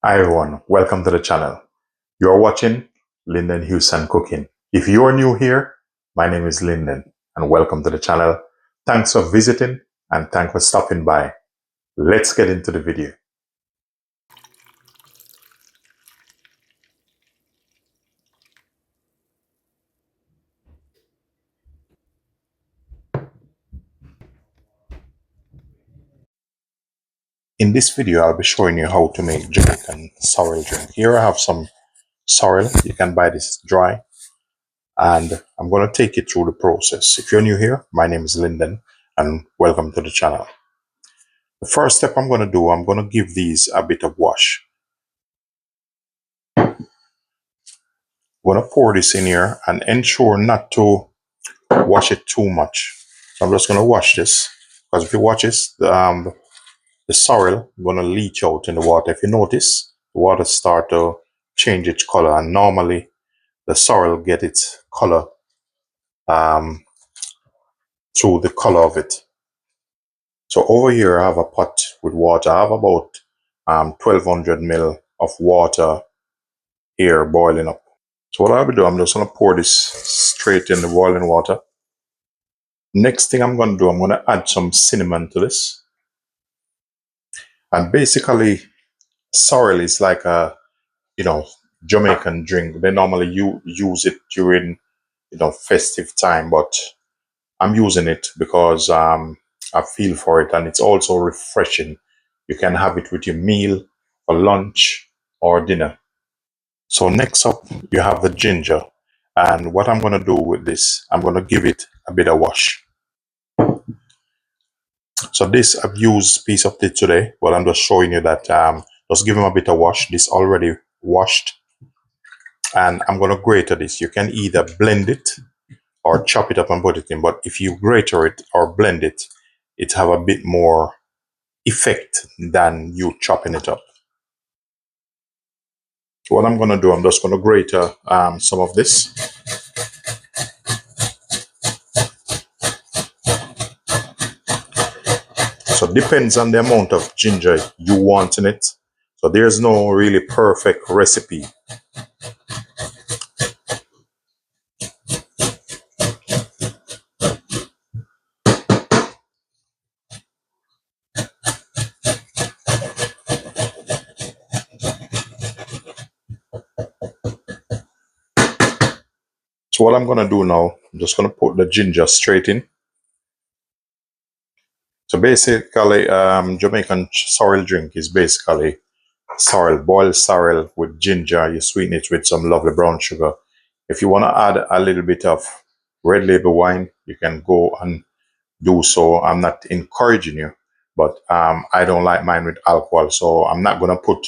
Hi everyone, welcome to the channel. You're watching Lyndon Houston Cooking. If you're new here, my name is Lyndon and welcome to the channel. Thanks for visiting and thanks for stopping by. Let's get into the video. In this video, I'll be showing you how to make Jamaican sorrel drink. Here I have some sorrel. You can buy this dry. And I'm going to take you through the process. If you're new here, my name is Lyndon and welcome to the channel. The first step I'm going to do, I'm going to give these a bit of wash. I'm going to pour this in here and ensure not to wash it too much. I'm just going to wash this because if you watch this, the sorrel is going to leach out in the water. If you notice, the water start to change its color, and normally the sorrel get its color through the color of it. So over here I have a pot with water. I have about 1200 ml of water here boiling up. So what I'll be doing, I'm just going to pour this straight in the boiling water. Next thing I'm going to do, I'm going to add some cinnamon to this. And basically, sorrel is like a, Jamaican drink. They normally use it during, festive time, but I'm using it because I feel for it, and it's also refreshing. You can have it with your meal, for lunch, or dinner. So next up, you have the ginger. And what I'm going to do with this, I'm going to give it a bit of wash. So this, I've used a piece of it today, but I'm just showing you that just give them a bit of wash. This already washed. And I'm going to grate this. You can either blend it or chop it up and put it in. But if you grate it or blend it, it have a bit more effect than you chopping it up. So what I'm going to do, I'm just going to grate some of this. So it depends on the amount of ginger you want in it. So there's no really perfect recipe. So what I'm going to do now, I'm just going to put the ginger straight in. So basically, Jamaican sorrel drink is basically sorrel, boiled sorrel with ginger. You sweeten it with some lovely brown sugar. If you want to add a little bit of red label wine, you can go and do so. I'm not encouraging you, but I don't like mine with alcohol, so I'm not going to put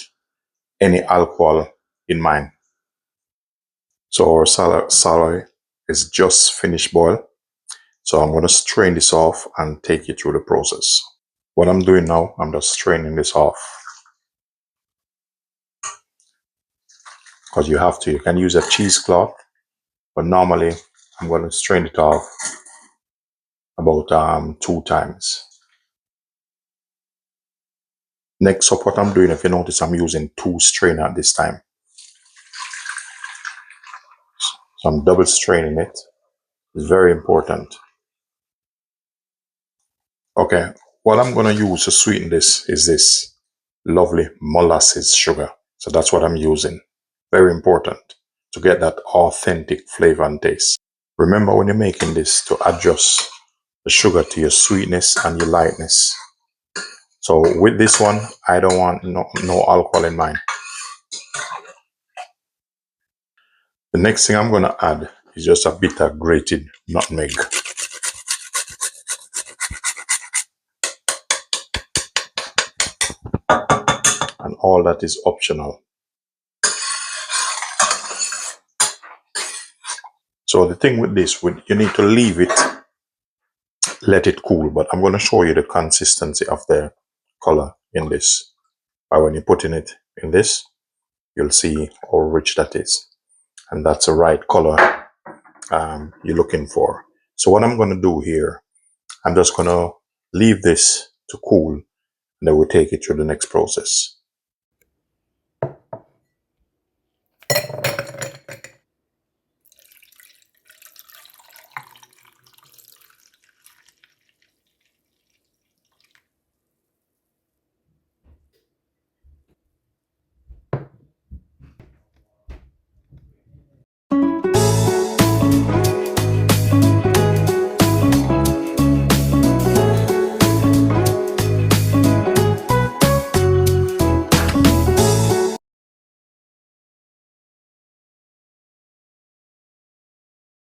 any alcohol in mine. So our sorrel is just finished boil. So I'm going to strain this off and take you through the process. What I'm doing now, I'm just straining this off. Because you have to, you can use a cheesecloth, but normally I'm going to strain it off about 2 times. Next up, what I'm doing, if you notice, I'm using 2 strainers at this time. So I'm double straining it. It's very important. Okay, what I'm going to use to sweeten this is this lovely molasses sugar. So that's what I'm using. Very important to get that authentic flavor and taste. Remember when you're making this to adjust the sugar to your sweetness and your lightness. So with this one, I don't want no alcohol in mine. The next thing I'm going to add is just a bit of grated nutmeg. And all that is optional. So the thing with this, you need to leave it, let it cool. But I'm going to show you the consistency of the color in this. But when you're putting it in this, you'll see how rich that is. And that's the right color you're looking for. So what I'm going to do here, I'm just going to leave this to cool, and then we'll take it through the next process.